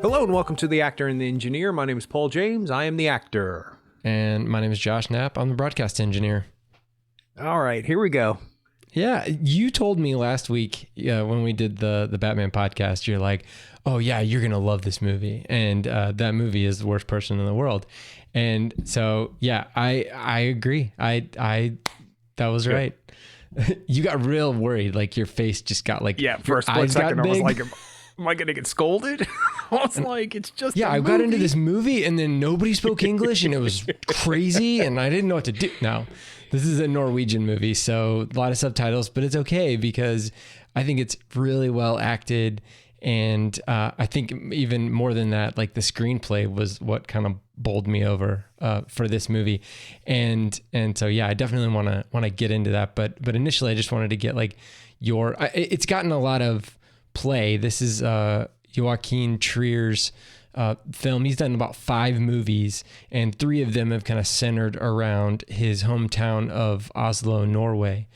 Hello and welcome to The Actor and the Engineer. My name is Paul James. I am the actor. And my name is Josh Knapp. I'm the broadcast engineer. All right, here we go. Yeah, you told me last week when we did the Batman podcast, you're like, oh yeah, you're going to love this movie. And that movie is The Worst Person in the World. And so, yeah, I agree. That was Good. Right. You got real worried. Like your face just got like, Yeah, for a split second, I was like, am I going to get scolded? I was like, it's just I got into this movie and then nobody spoke English and it was crazy and I didn't know what to do. No, this is a Norwegian movie, so a lot of subtitles, but it's okay because I think it's really well acted. And I think even more than that, like the screenplay was what kind of bowled me over for this movie. And so, yeah, I definitely want to get into that. But initially I just wanted to get like it's gotten a lot of play. This is Joachim Trier's film. He's done about 5 movies, and 3 of them have kind of centered around his hometown of Oslo, Norway.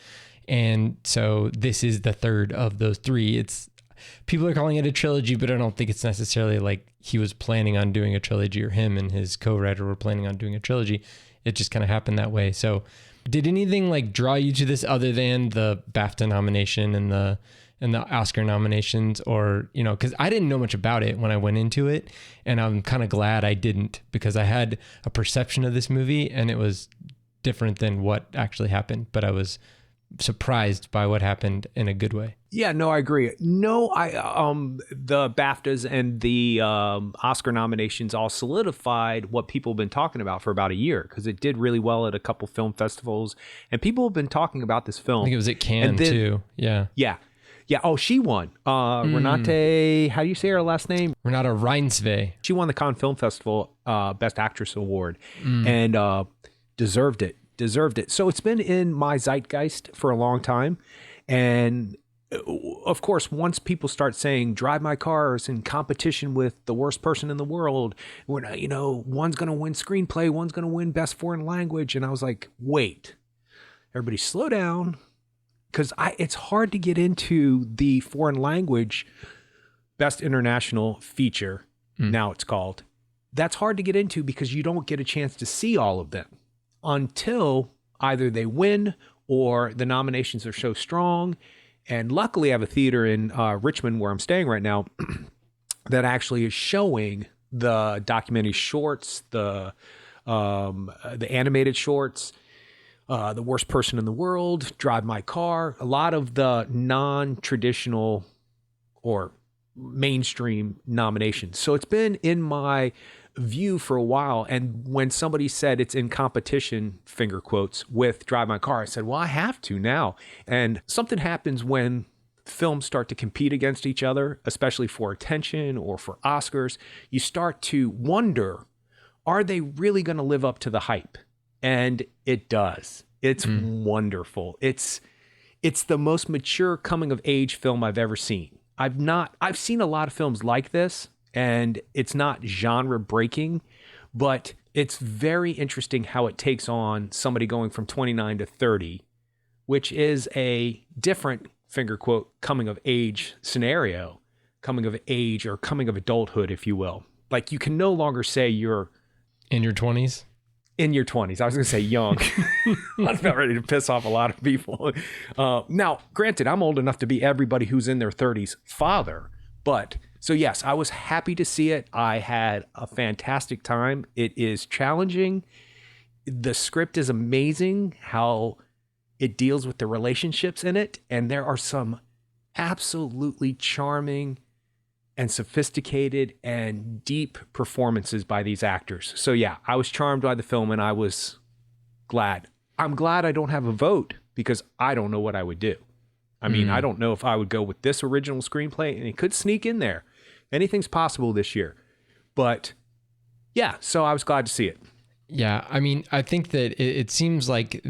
And so this is the third of those 3. People are calling it a trilogy, but I don't think it's necessarily like he was planning on doing a trilogy or him and his co-writer were planning on doing a trilogy. It just kind of happened that way. So did anything like draw you to this other than the BAFTA nomination and the Oscar nominations, or, you know, because I didn't know much about it when I went into it, and I'm kind of glad I didn't, because I had a perception of this movie and it was different than what actually happened, but I was surprised by what happened in a good way. Yeah, no, I agree. No, the BAFTAs and the Oscar nominations all solidified what people have been talking about for about a year, because it did really well at a couple film festivals, and people have been talking about this film. I think it was at Cannes too. Yeah. Yeah. Oh, she won. Renate, how do you say her last name? Renate Reinsve. She won the Cannes Film Festival Best Actress Award and deserved it. So it's been in my zeitgeist for a long time. And of course, once people start saying Drive My Car is in competition with The Worst Person in the World, one's going to win screenplay, one's going to win Best Foreign Language. And I was like, wait, everybody slow down. Because it's hard to get into the foreign language Best International Feature, now it's called. That's hard to get into because you don't get a chance to see all of them until either they win or the nominations are so strong. And luckily I have a theater in Richmond where I'm staying right now that actually is showing the documentary shorts, the animated shorts, The Worst Person in the World, Drive My Car, a lot of the non-traditional or mainstream nominations. So it's been in my view for a while. And when somebody said it's in competition, finger quotes, with Drive My Car, I said, well, I have to now. And something happens when films start to compete against each other, especially for attention or for Oscars. You start to wonder, are they really going to live up to the hype? And it does. It's wonderful. It's the most mature coming of age film I've ever seen. I've seen a lot of films like this, and it's not genre breaking, but it's very interesting how it takes on somebody going from 29 to 30, which is a different, finger quote, coming of age scenario, coming of age or coming of adulthood, if you will. Like, you can no longer say you're in your 20s. In your 20s. I was going to say young. I was about ready to piss off a lot of people. Now, granted, I'm old enough to be everybody who's in their 30s father. But, so yes, I was happy to see it. I had a fantastic time. It is challenging. The script is amazing, how it deals with the relationships in it. And there are some absolutely charming and sophisticated and deep performances by these actors. So yeah, I was charmed by the film and I was glad. I'm glad I don't have a vote because I don't know what I would do. I mean, I don't know if I would go with this original screenplay, and it could sneak in there. Anything's possible this year. But yeah, so I was glad to see it. Yeah, I mean, I think that it seems like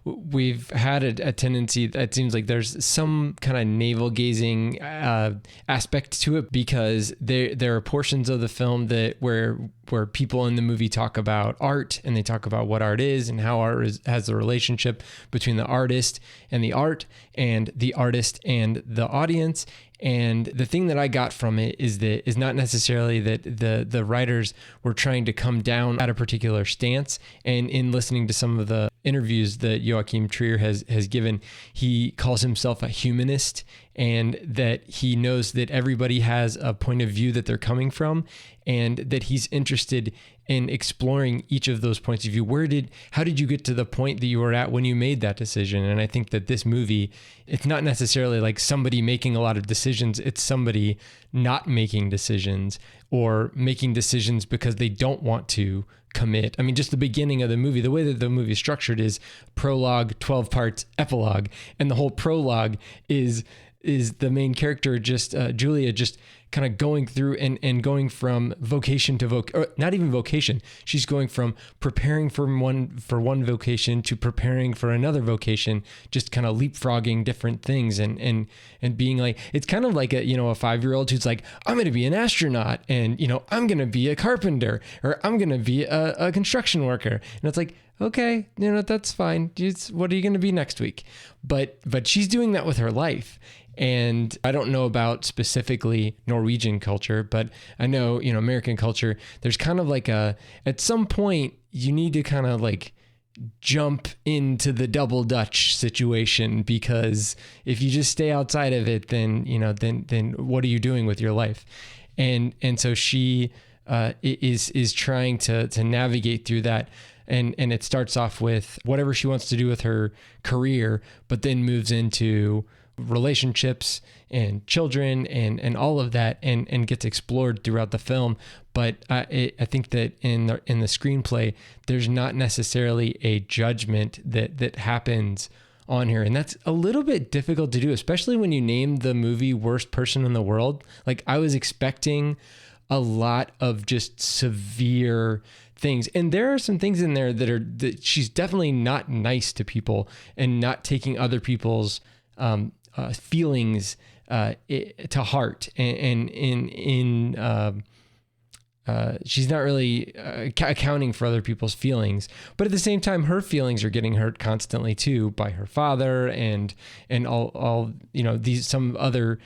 we've had a tendency that seems like there's some kind of navel gazing aspect to it, because there are portions of the film that where people in the movie talk about art, and they talk about what art is and how has a relationship between the artist and the art, and the artist and the audience. And the thing that I got from it is not necessarily that the writers were trying to come down at a particular stance. And in listening to some of the interviews that Joachim Trier has given, he calls himself a humanist, and that he knows that everybody has a point of view that they're coming from, and that he's interested in exploring each of those points of view. How did you get to the point that you were at when you made that decision? And I think that this movie, it's not necessarily like somebody making a lot of decisions. It's somebody not making decisions, or making decisions because they don't want to commit. I mean, just the beginning of the movie, the way that the movie is structured is prologue, 12 parts, epilogue. And the whole prologue is the main character, Julia, just kind of going through and going from vocation to not even vocation. She's going from preparing for one vocation to preparing for another vocation, just kind of leapfrogging different things and being like, it's kind of like a 5-year-old who's like, I'm going to be an astronaut, and, I'm going to be a carpenter, or I'm going to be a construction worker. And it's like, okay, that's fine. What are you going to be next week? But she's doing that with her life. And I don't know about specifically Norwegian culture, but I know, American culture, there's kind of like at some point you need to kind of like jump into the double Dutch situation, because if you just stay outside of it, then what are you doing with your life? And so she is trying to navigate through that. And it starts off with whatever she wants to do with her career, but then moves into relationships and children and all of that, and gets explored throughout the film. But I think that in the screenplay, there's not necessarily a judgment that happens on here. And that's a little bit difficult to do, especially when you name the movie Worst Person in the World. Like, I was expecting a lot of just severe things. And there are some things in there that she's definitely not nice to people, and not taking other people's feelings to heart, and she's not really accounting for other people's feelings. But at the same time, her feelings are getting hurt constantly too, by her father and all these some other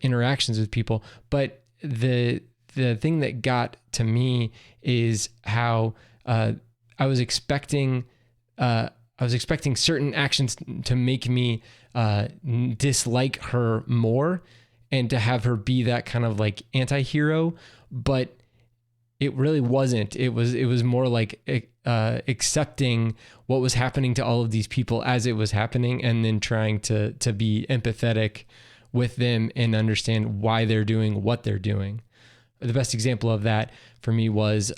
interactions with people. But the thing that got to me is how I was expecting certain actions to make me dislike her more, and to have her be that kind of like anti-hero, but it really wasn't. It was more like accepting what was happening to all of these people as it was happening, and then trying to be empathetic with them and understand why they're doing what they're doing. The best example of that for me was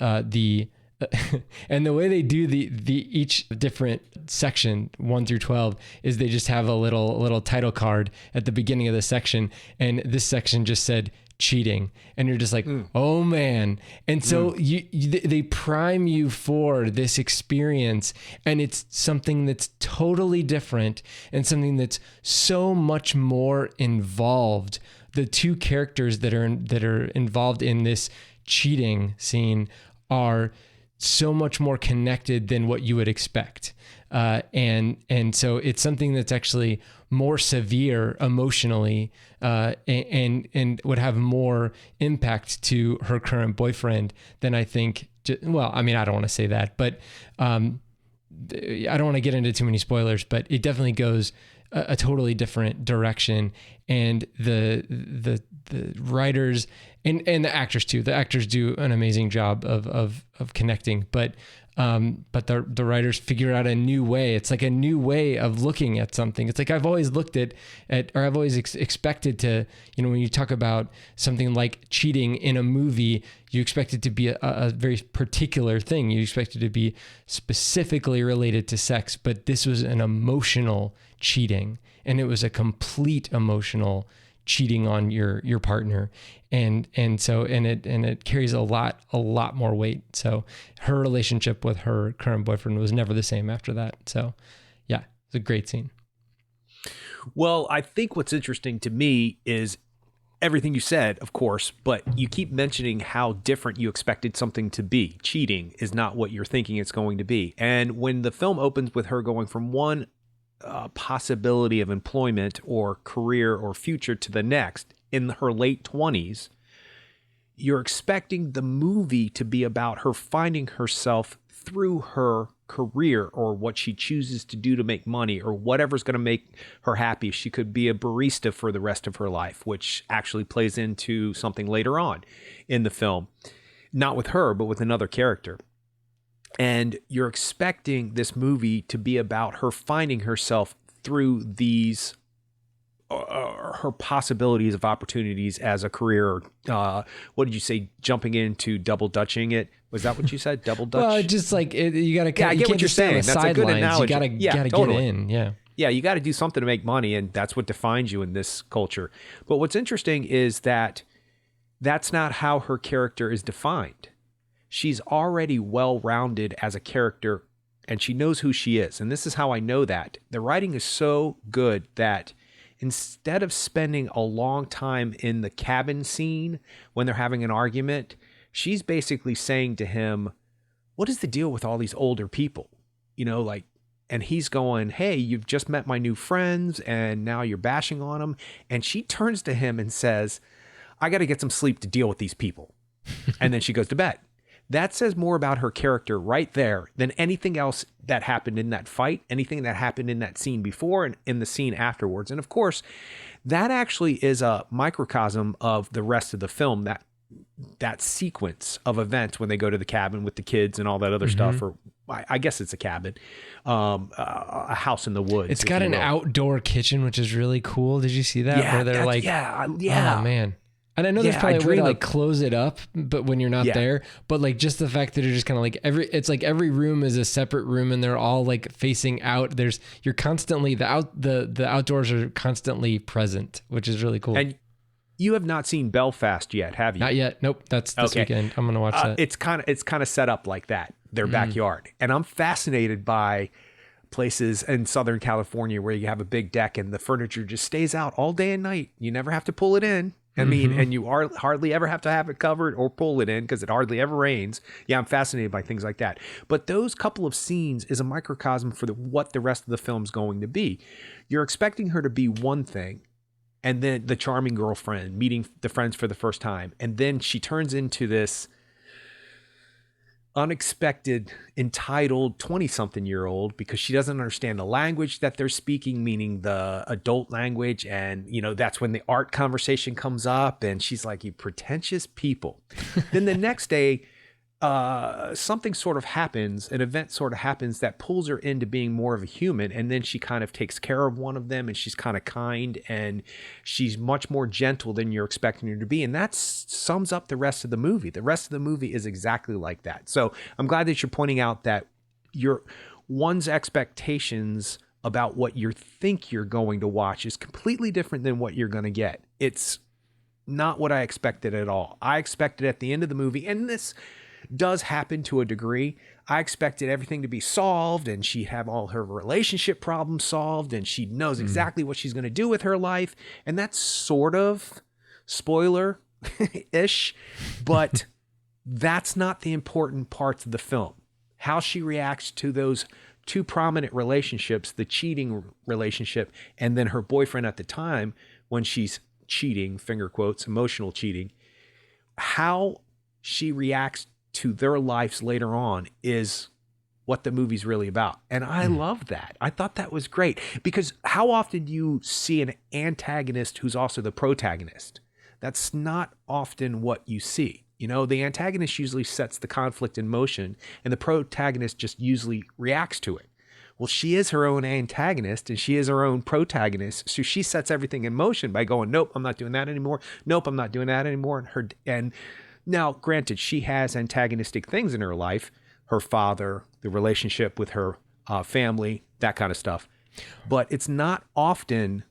and the way they do the each different section 1 through 12 is they just have a little title card at the beginning of the section, and this section just said cheating, and you're just like, oh man. And so they prime you for this experience, and it's something that's totally different, and something that's so much more involved. The two characters that are involved in this cheating scene are so much more connected than what you would expect. And so it's something that's actually more severe emotionally, and would have more impact to her current boyfriend than I think. Well, I mean, I don't want to say that, but I don't want to get into too many spoilers, but it definitely goes a totally different direction. And the writers and the actors too. The actors do an amazing job of connecting, but the writers figure out a new way. It's like a new way of looking at something. It's like I've always looked at or I've always expected to, when you talk about something like cheating in a movie, you expect it to be a very particular thing. You expect it to be specifically related to sex, but this was an emotional cheating, and it was a complete emotional cheating on your partner. And it carries a lot more weight. So her relationship with her current boyfriend was never the same after that. So yeah, it's a great scene. Well, I think what's interesting to me is everything you said, of course, but you keep mentioning how different you expected something to be. Cheating is not what you're thinking it's going to be. And when the film opens with her going from one possibility of employment or career or future to the next in her late 20s, you're expecting the movie to be about her finding herself through her career or what she chooses to do to make money or whatever's going to make her happy. She could be a barista for the rest of her life, which actually plays into something later on in the film, not with her, but with another character. And you're expecting this movie to be about her finding herself through these her possibilities of opportunities as a career. What did you say? Jumping into double dutching it? Was that what you said? Double dutch? Well, just like you got to. Yeah, I get what you're saying. That's a good analogy. You got to totally. get in. Yeah. Yeah, you got to do something to make money, and that's what defines you in this culture. But what's interesting is that that's not how her character is defined. She's already well-rounded as a character, and she knows who she is. And this is how I know that. The writing is so good that instead of spending a long time in the cabin scene when they're having an argument, she's basically saying to him, what is the deal with all these older people? You know, like, and he's going, hey, you've just met my new friends and now you're bashing on them. And she turns to him and says, I got to get some sleep to deal with these people. And then she goes to bed. That says more about her character right there than anything else that happened in that fight, anything that happened in that scene before and in the scene afterwards. And of course, that actually is a microcosm of the rest of the film, that sequence of events when they go to the cabin with the kids and all that other stuff, or I guess it's a cabin, a house in the woods. It's got an outdoor kitchen, which is really cool. Did you see that? Yeah, where they're like, oh man. And I know there's probably a way to like close it up, but when you're not there, but like just the fact that they're just kind of like every room is a separate room and they're all like facing out. You're constantly the outdoors are constantly present, which is really cool. And you have not seen Belfast yet, have you? Not yet. Nope. That's this weekend. I'm going to watch that. It's kind of set up like that, their backyard. And I'm fascinated by places in Southern California where you have a big deck and the furniture just stays out all day and night. You never have to pull it in. I mean, and you hardly ever have to have it covered or pull it in because it hardly ever rains. Yeah, I'm fascinated by things like that. But those couple of scenes is a microcosm for what the rest of the film's going to be. You're expecting her to be one thing, and then the charming girlfriend meeting the friends for the first time, and then she turns into this unexpected, entitled 20-something-year-old because she doesn't understand the language that they're speaking, meaning the adult language. And, you know, that's when the art conversation comes up and she's like, you pretentious people. Then the next day, something sort of happens, an event sort of happens that pulls her into being more of a human. And then she kind of takes care of one of them and she's kind of kind and she's much more gentle than you're expecting her to be. And that sums up the rest of the movie. The rest of the movie is exactly like that. So I'm glad that you're pointing out that one's expectations about what you think you're going to watch is completely different than what you're going to get. It's not what I expected at all. I expected at the end of the movie, and this does happen to a degree, I expected everything to be solved and she'd have all her relationship problems solved and she knows exactly what she's going to do with her life. And that's sort of spoiler-ish, but that's not the important parts of the film. How she reacts to those two prominent relationships, the cheating relationship and then her boyfriend at the time when she's cheating, finger quotes, emotional cheating, how she reacts to their lives later on is what the movie's really about. And I love that. I thought that was great because how often do you see an antagonist who's also the protagonist? That's not often what you see. You know, the antagonist usually sets the conflict in motion and the protagonist just usually reacts to it. Well, she is her own antagonist and she is her own protagonist. So she sets everything in motion by going, nope, I'm not doing that anymore. Nope, I'm not doing that anymore. And now, granted, she has antagonistic things in her life, her father, the relationship with her family, that kind of stuff. But it's not often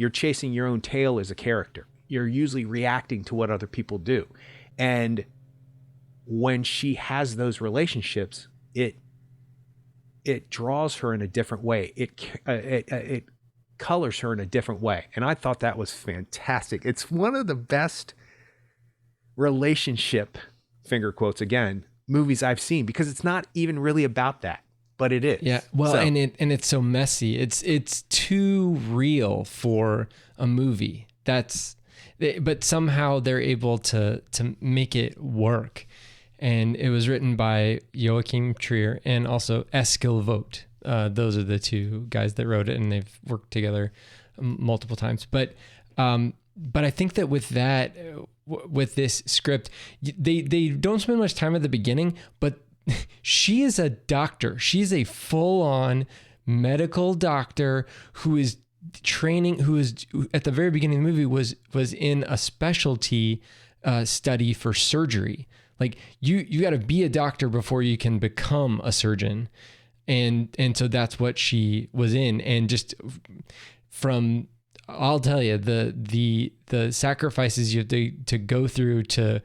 you're chasing your own tail as a character. You're usually reacting to what other people do. And when she has those relationships, it draws her in a different way. It colors her in a different way. And I thought that was fantastic. It's one of the best relationship, finger quotes again, movies I've seen, because it's not even really about that, but it is. Yeah. Well, and it's so messy. It's too real for a movie. But somehow they're able to make it work. And it was written by Joachim Trier and also Eskil Vogt. Those are the two guys that wrote it, and they've worked together multiple times. But I think that with this script, they don't spend much time at the beginning, but she is a doctor. She's a full-on medical doctor who is training, who is at the very beginning of the movie was in a specialty study for surgery. Like you got to be a doctor before you can become a surgeon. And so that's what she was in. And just from, I'll tell you, the sacrifices you have to go through to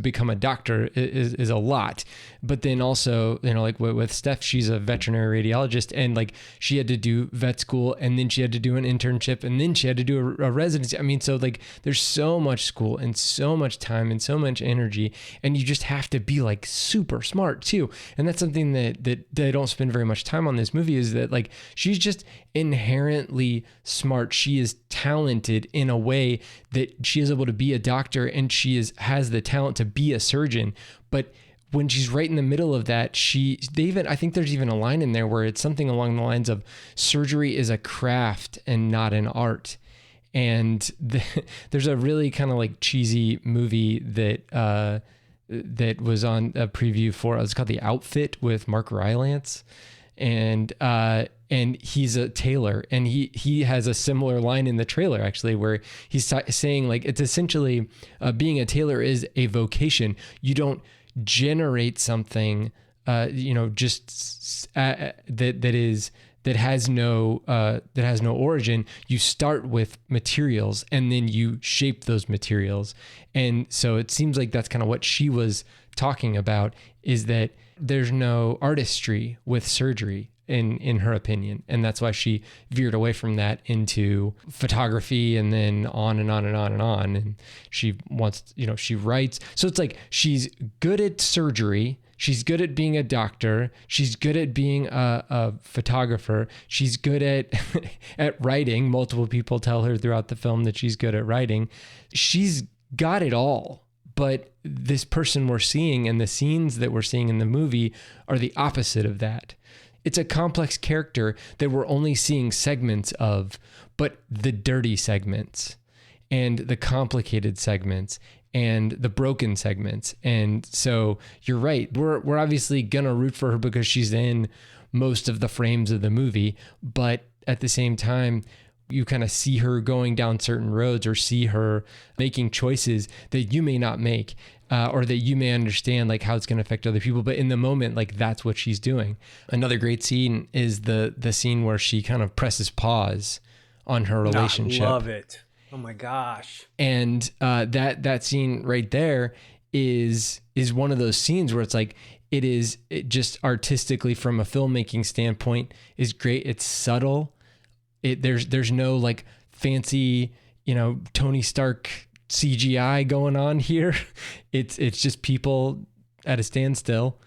become a doctor is a lot. But then also, like with Steph, she's a veterinary radiologist, and like she had to do vet school, and then she had to do an internship, and then she had to do a residency. I mean, so like there's so much school and so much time and so much energy, and you just have to be like super smart too. And that's something that they don't spend very much time on this movie, is that like she's just inherently smart. She is talented in a way that she is able to be a doctor, and she has the talent to be a surgeon. But when she's right in the middle of that, I think there's even a line in there where it's something along the lines of, surgery is a craft and not an art. And there's a really kind of like cheesy movie that was on a preview for, it's called The Outfit with Mark Rylance. And he's a tailor, and he has a similar line in the trailer, actually, where he's saying like, it's essentially being a tailor is a vocation. You don't generate something, that has no origin. You start with materials, and then you shape those materials. And so it seems like that's kind of what she was talking about, is that there's no artistry with surgery in her opinion. And that's why she veered away from that into photography, and then on and on and on and on. And she wants, she writes. So it's like, she's good at surgery. She's good at being a doctor. She's good at being a photographer. She's good at writing. Multiple people tell her throughout the film that she's good at writing. She's got it all. But this person we're seeing, and the scenes that we're seeing in the movie, are the opposite of that. It's a complex character that we're only seeing segments of, but the dirty segments and the complicated segments and the broken segments. And so you're right. We're obviously going to root for her because she's in most of the frames of the movie. But at the same time, you kind of see her going down certain roads, or see her making choices that you may not make, or that you may understand like how it's going to affect other people. But in the moment, like that's what she's doing. Another great scene is the scene where she kind of presses pause on her relationship. I love it. Oh my gosh. And that scene right there is one of those scenes where it's like, it just artistically from a filmmaking standpoint is great. It's subtle. There's no like fancy, Tony Stark CGI going on here. It's just people at a standstill.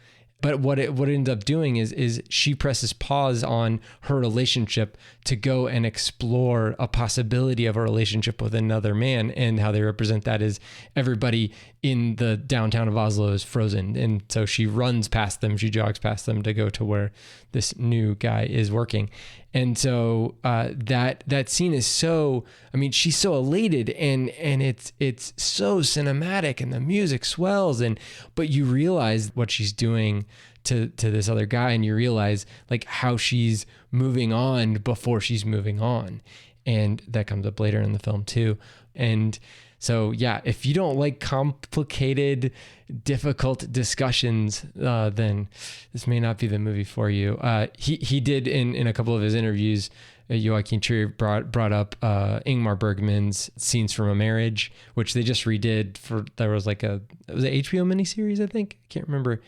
But what it ends up doing is she presses pause on her relationship to go and explore a possibility of a relationship with another man, and how they represent that is everybody in the downtown of Oslo is frozen. And so she runs past them, she jogs past them to go to where this new guy is working. And so that scene is so, she's so elated, and it's so cinematic, and the music swells, but you realize what she's doing to this other guy, and you realize like how she's moving on before she's moving on. And that comes up later in the film too. And so, yeah, if you don't like complicated, difficult discussions, then this may not be the movie for you. He did in a couple of his interviews Joachim Trier brought up Ingmar Bergman's Scenes from a Marriage, which they just redid there was like it was an HBO miniseries, I think. I can't remember.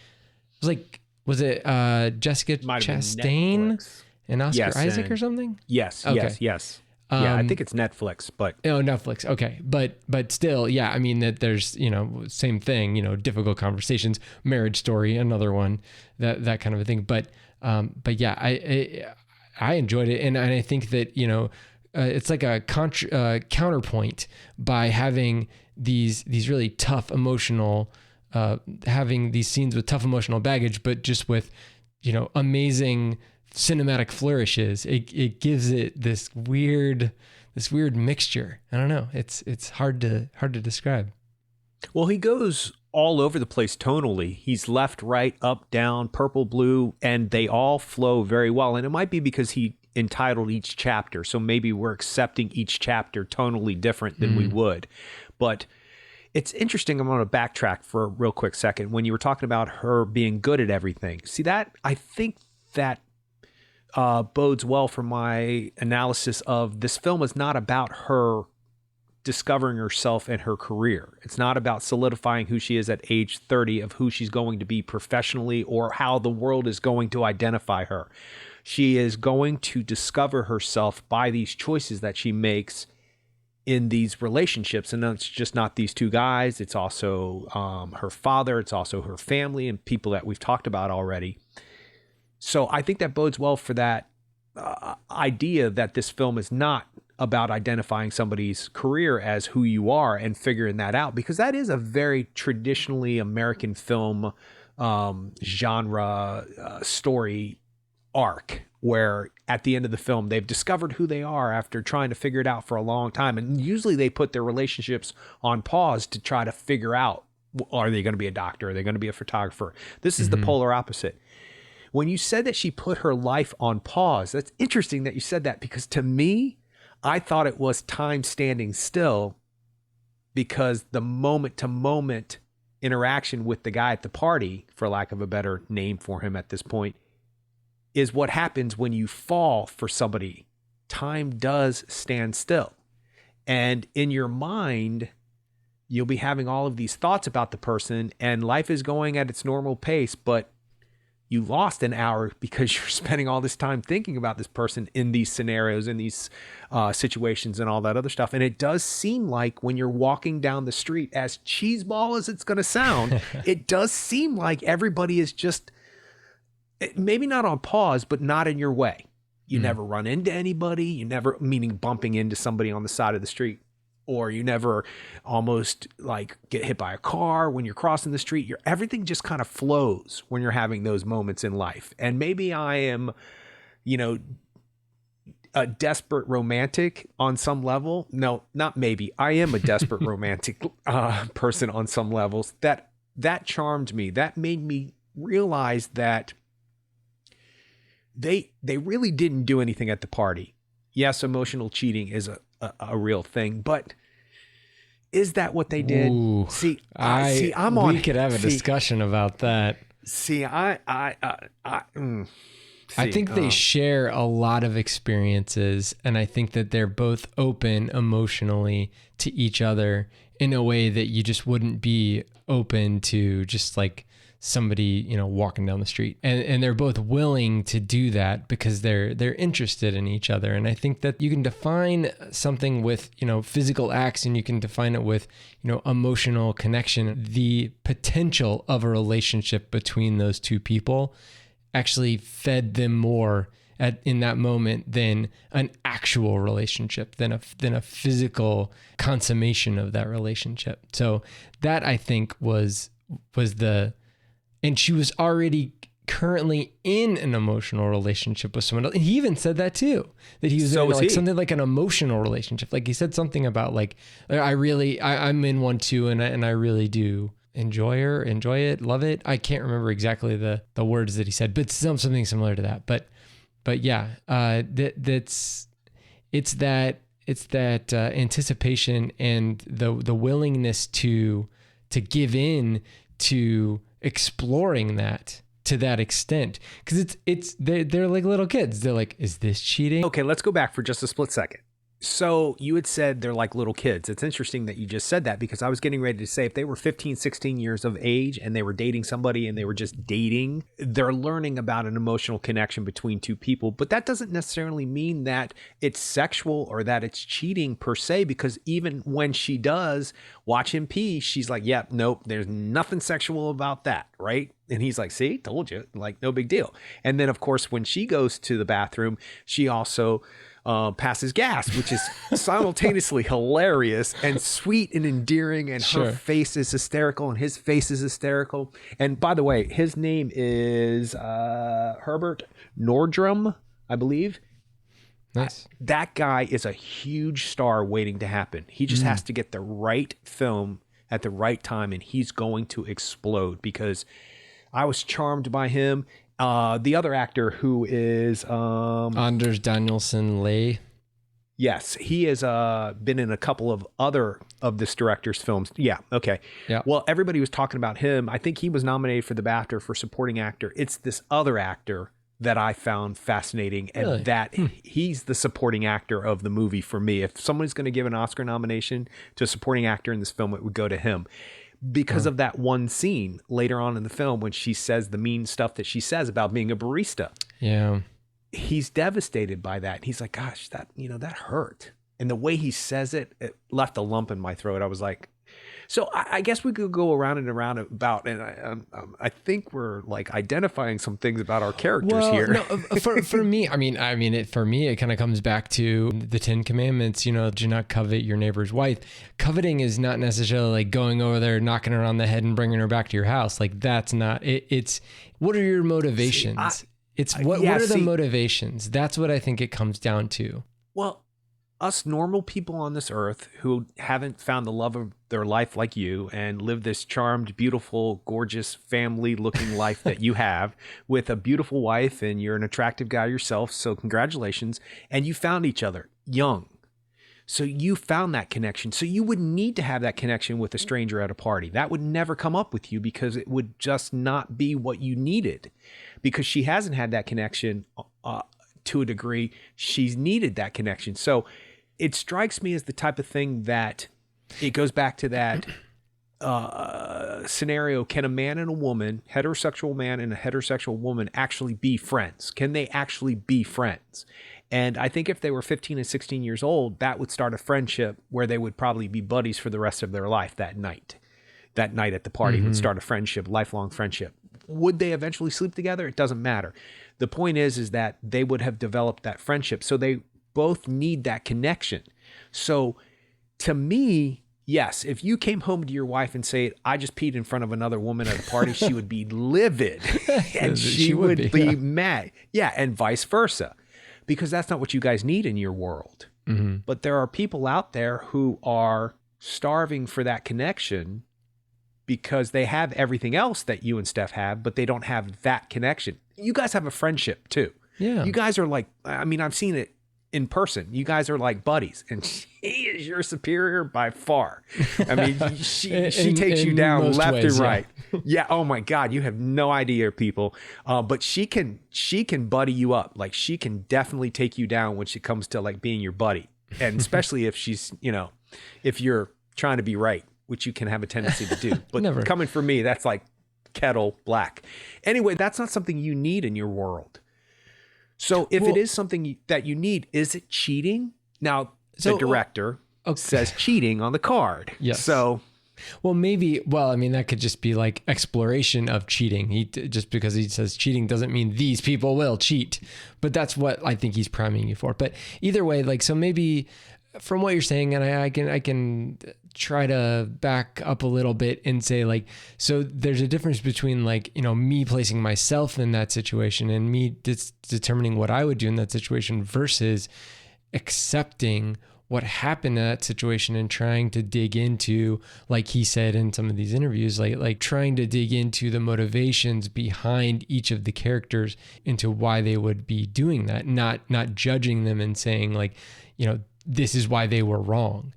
It was Jessica Chastain and Oscar Isaac or something? Yes, okay. yes. Yeah, I think it's Netflix, but Netflix. Okay. But still, yeah, I mean that there's, same thing, difficult conversations, Marriage Story, another one, that kind of a thing. But yeah, I enjoyed it. And I think that, it's like a counterpoint by having these really tough emotional, having these scenes with tough emotional baggage, but just with, amazing cinematic flourishes. It gives it this weird mixture. I don't know. It's hard to describe. Well, he goes all over the place tonally. He's left, right, up, down, purple, blue, and they all flow very well. And it might be because he entitled each chapter, so maybe we're accepting each chapter tonally different than we would. But it's interesting. I'm going to backtrack for a real quick second. When you were talking about her being good at everything, see that? I think that bodes well for my analysis of this film is not about her discovering herself and her career. It's not about solidifying who she is at age 30 of who she's going to be professionally or how the world is going to identify her. She is going to discover herself by these choices that she makes in these relationships. And it's just not these two guys. It's also her father. It's also her family and people that we've talked about already. So I think that bodes well for that idea that this film is not about identifying somebody's career as who you are and figuring that out, because that is a very traditionally American film genre story arc, where at the end of the film, they've discovered who they are after trying to figure it out for a long time. And usually they put their relationships on pause to try to figure out, are they going to be a doctor? Are they going to be a photographer? This is the polar opposite. When you said that she put her life on pause, that's interesting that you said that, because to me, I thought it was time standing still, because the moment to moment interaction with the guy at the party, for lack of a better name for him at this point, is what happens when you fall for somebody. Time does stand still. And in your mind, you'll be having all of these thoughts about the person, and life is going at its normal pace, but you lost an hour because you're spending all this time thinking about this person in these scenarios, in these situations and all that other stuff. And it does seem like when you're walking down the street, as cheeseball as it's going to sound, it does seem like everybody is just maybe not on pause, but not in your way. You never run into anybody. You never, meaning bumping into somebody on the side of the street, or you never almost like get hit by a car when you're crossing the street. Everything just kind of flows when you're having those moments in life. And maybe I am, a desperate romantic on some level. No, not maybe. I am a desperate romantic person on some levels. That charmed me. That made me realize that they really didn't do anything at the party. Yes, emotional cheating is a real thing, but is that what they did? Ooh, we could have a discussion about that. I think they share a lot of experiences, and I think that they're both open emotionally to each other in a way that you just wouldn't be open to just like somebody, walking down the street, and they're both willing to do that because they're interested in each other. And I think that you can define something with, physical acts, and you can define it with, emotional connection. The potential of a relationship between those two people actually fed them more in that moment than an actual relationship, than a physical consummation of that relationship. So that, I think, was and she was already currently in an emotional relationship with someone else. And he even said that too, that he was in something like an emotional relationship. Like he said something about like, I'm in one too. And I really do enjoy it, love it. I can't remember exactly the words that he said, but something similar to that. But yeah, it's that anticipation and the willingness to give in to exploring that to that extent, because they're like little kids. They're like, is this cheating? Okay, let's go back for just a split second. So you had said they're like little kids. It's interesting that you just said that, because I was getting ready to say if they were 15, 16 years of age and they were dating somebody and they were just dating, they're learning about an emotional connection between two people. But that doesn't necessarily mean that it's sexual or that it's cheating per se, because even when she does watch him pee, she's like, yeah, nope, there's nothing sexual about that, right? And he's like, see, told you, like, no big deal. And then, of course, when she goes to the bathroom, she also passes gas, which is simultaneously hilarious and sweet and endearing. And her face is hysterical and his face is hysterical. And by the way, his name is Herbert Nordrum, I believe. Nice. That guy is a huge star waiting to happen. He just has to get the right film at the right time, and he's going to explode, because I was charmed by him. The other actor who is Anders Danielsen Lay. Yes, he has been in a couple of other of this director's films. Yeah, okay. Yeah. Well, everybody was talking about him. I think he was nominated for the BAFTA for supporting actor. It's this other actor that I found fascinating, and really? that he's the supporting actor of the movie for me. If someone's going to give an Oscar nomination to a supporting actor in this film, it would go to him. Because of that one scene later on in the film when she says the mean stuff that she says about being a barista. Yeah. He's devastated by that. He's like, gosh, that hurt. And the way he says it, it left a lump in my throat. I was like, so I guess we could go around and around about, and I think we're like identifying some things about our characters here. No, for me, for me, it kind of comes back to the 10 Commandments, do not covet your neighbor's wife. Coveting is not necessarily like going over there, knocking her on the head and bringing her back to your house. Like that's not it. It's what are your motivations? What are the motivations? That's what I think it comes down to. Well, us normal people on this earth who haven't found the love of their life like you and live this charmed, beautiful, gorgeous family looking life that you have with a beautiful wife, and you're an attractive guy yourself. So congratulations. And you found each other young. So you found that connection. So you wouldn't need to have that connection with a stranger at a party. That would never come up with you, because it would just not be what you needed, because she hasn't had that connection to a degree. She's needed that connection. So it strikes me as the type of thing that it goes back to that scenario. Can a man and a woman, heterosexual man and a heterosexual woman, actually be friends? Can they actually be friends? And I think if they were 15 and 16 years old, that would start a friendship where they would probably be buddies for the rest of their life that night. That night at the party would start a friendship, lifelong friendship. Would they eventually sleep together? It doesn't matter. The point is that they would have developed that friendship. So they both need that connection. So to me, yes, if you came home to your wife and say, I just peed in front of another woman at a party, she would be livid and she would be mad. Yeah. And vice versa, because that's not what you guys need in your world. Mm-hmm. But there are people out there who are starving for that connection because they have everything else that you and Steph have, but they don't have that connection. You guys have a friendship too. Yeah. You guys are like, I've seen it in person. You guys are like buddies, and she is your superior by far. I mean, she takes you down left and right. Yeah. Oh my God. You have no idea, people. But she can buddy you up. Like, she can definitely take you down when she comes to like being your buddy. And especially if she's, if you're trying to be right, which you can have a tendency to do, but Never. Coming from me, that's like kettle black. Anyway, that's not something you need in your world. So if it is something that you need, is it cheating? Now, the director says cheating on the card. Yes. So, that could just be like exploration of cheating. Just because he says cheating doesn't mean these people will cheat, but that's what I think he's priming you for. But either way, like, so maybe from what you're saying, and I can try to back up a little bit and say, like, so there's a difference between, like, me placing myself in that situation and me determining what I would do in that situation versus accepting what happened in that situation and trying to dig into, like he said in some of these interviews, like trying to dig into the motivations behind each of the characters into why they would be doing that, not judging them and saying, like, this is why they were wrong.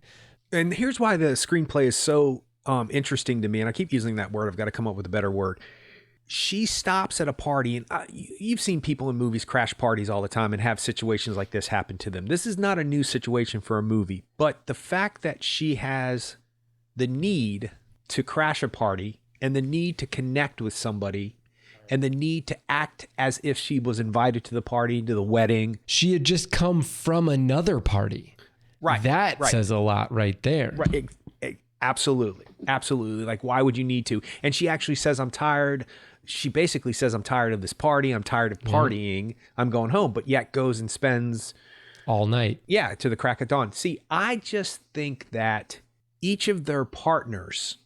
And here's why the screenplay is so interesting to me. And I keep using that word. I've got to come up with a better word. she stops at a party, and you've seen people in movies crash parties all the time and have situations like this happen to them. This is not a new situation for a movie, but the fact that she has the need to crash a party and the need to connect with somebody and the need to act as if she was invited to the party, to the wedding. She had just come from another party. Right. That says a lot right there. Right. Absolutely. Absolutely. Like, why would you need to? And she actually says, I'm tired. She basically says, I'm tired of this party. I'm tired of partying. I'm going home, but yet goes and spends all night. Yeah. To the crack of dawn. See, I just think that each of their partners,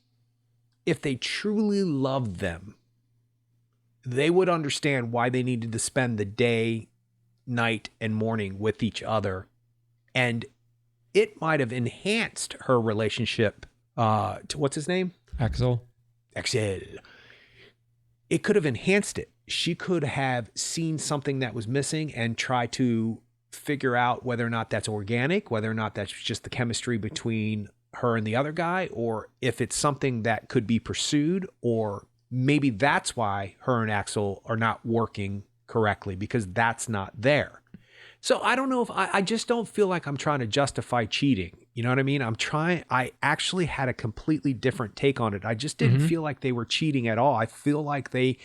if they truly loved them, they would understand why they needed to spend the day, night, and morning with each other. And it might have enhanced her relationship to what's his name? Axel. It could have enhanced it. She could have seen something that was missing and try to figure out whether or not that's organic, whether or not that's just the chemistry between her and the other guy, or if it's something that could be pursued, or maybe that's why her and Axel are not working correctly, because that's not there. So I don't know if I just don't feel like I'm trying to justify cheating. You know what I mean? I actually had a completely different take on it. I just didn't feel like they were cheating at all. I feel like they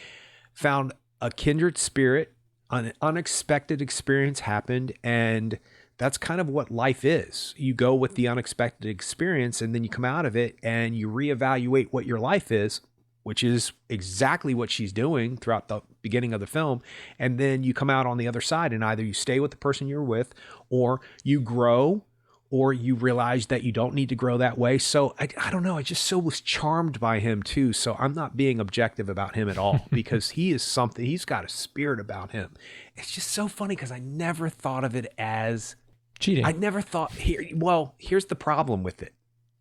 found a kindred spirit, an unexpected experience happened, and that's kind of what life is. You go with the unexpected experience, and then you come out of it and you reevaluate what your life is, which is exactly what she's doing throughout the beginning of the film. And then you come out on the other side, and either you stay with the person you're with, or you grow, or you realize that you don't need to grow that way. So I don't know. I just so was charmed by him too. So I'm not being objective about him at all, because he is something, he's got a spirit about him. It's just so funny because I never thought of it as cheating. I never thought here's the problem with it.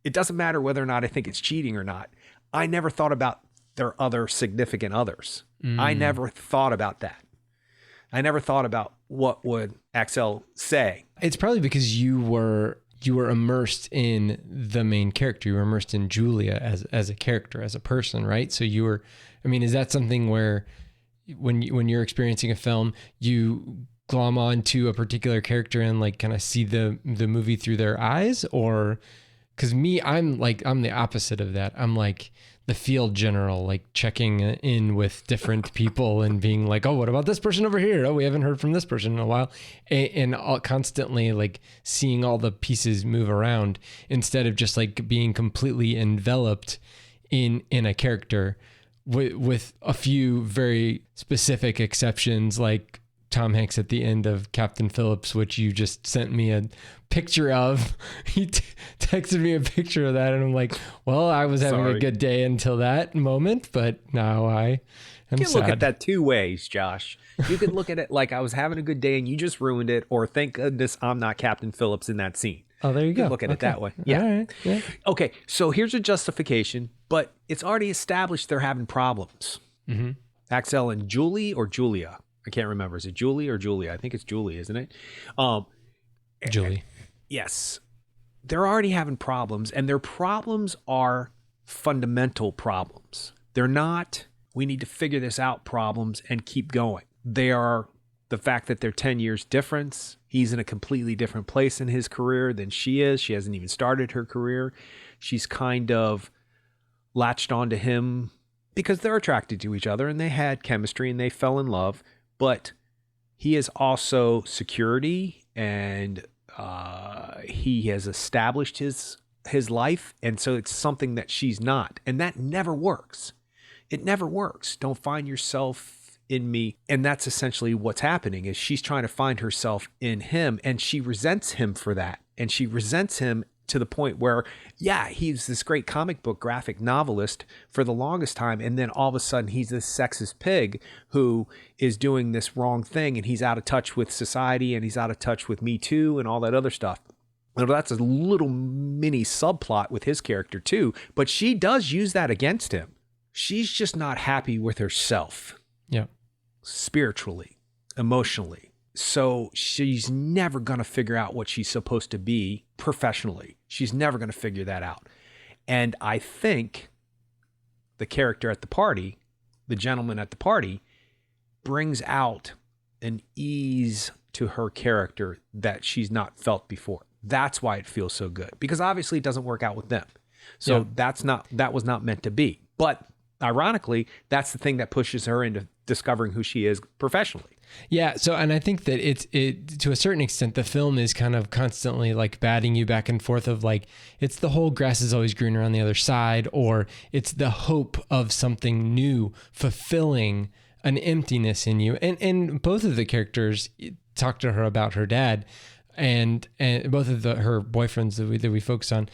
It doesn't matter whether or not I think it's cheating or not. I never thought about their other significant others. I never thought about that. I never thought about what would Axel say. It's probably because you were immersed in the main character. You were immersed in Julia as a character, as a person, right? So you were, I mean, is that something where when you're experiencing a film, you glom onto a particular character and like kind of see the movie through their eyes? Or because I'm the opposite of that. I'm like the field general, like checking in with different people and being like, oh, what about this person over here? Oh, we haven't heard from this person in a while. And constantly like seeing all the pieces move around instead of just like being completely enveloped in a character with a few very specific exceptions, like Tom Hanks at the end of Captain Phillips, which you just sent me a picture of. He texted me a picture of that, and I'm like, well, I was having a good day until that moment, but now I am sad. You can look at that two ways, Josh. You can look at it like I was having a good day and you just ruined it, or thank goodness I'm not Captain Phillips in that scene. Oh, there you go. Look at it that way. Yeah. All right. Yeah. Okay, so here's a justification, but it's already established they're having problems. Mm-hmm. Axel and Julie or Julia? I can't remember. Is it Julie or Julia? I think it's Julie, isn't it? Julie. Yes. They're already having problems, and their problems are fundamental problems. They're not, we need to figure this out problems and keep going. They are the fact that they're 10 years difference. He's in a completely different place in his career than she is. She hasn't even started her career. She's kind of latched onto him because they're attracted to each other and they had chemistry and they fell in love. But he is also security, and he has established his life. And so it's something that she's not. And that never works. It never works. Don't find yourself in me. And that's essentially what's happening, is she's trying to find herself in him, and she resents him for that. And she resents him to the point where, yeah, he's this great comic book graphic novelist for the longest time. And then all of a sudden he's this sexist pig who is doing this wrong thing, and he's out of touch with society, and he's out of touch with Me Too and all that other stuff. Now, that's a little mini subplot with his character too, but she does use that against him. She's just not happy with herself. Yeah. Spiritually, emotionally. So she's never going to figure out what she's supposed to be professionally. She's never going to figure that out. And I think the character at the party the gentleman at the party, brings out an ease to her character that she's not felt before. That's why it feels so good, because obviously it doesn't work out with them. So that was not meant to be. But ironically, that's the thing that pushes her into discovering who she is professionally. Yeah. So, and I think that it to a certain extent, the film is kind of constantly like batting you back and forth of like, it's the whole grass is always greener on the other side, or it's the hope of something new, fulfilling an emptiness in you. And both of the characters talk to her about her dad, and both of her boyfriends that we focus on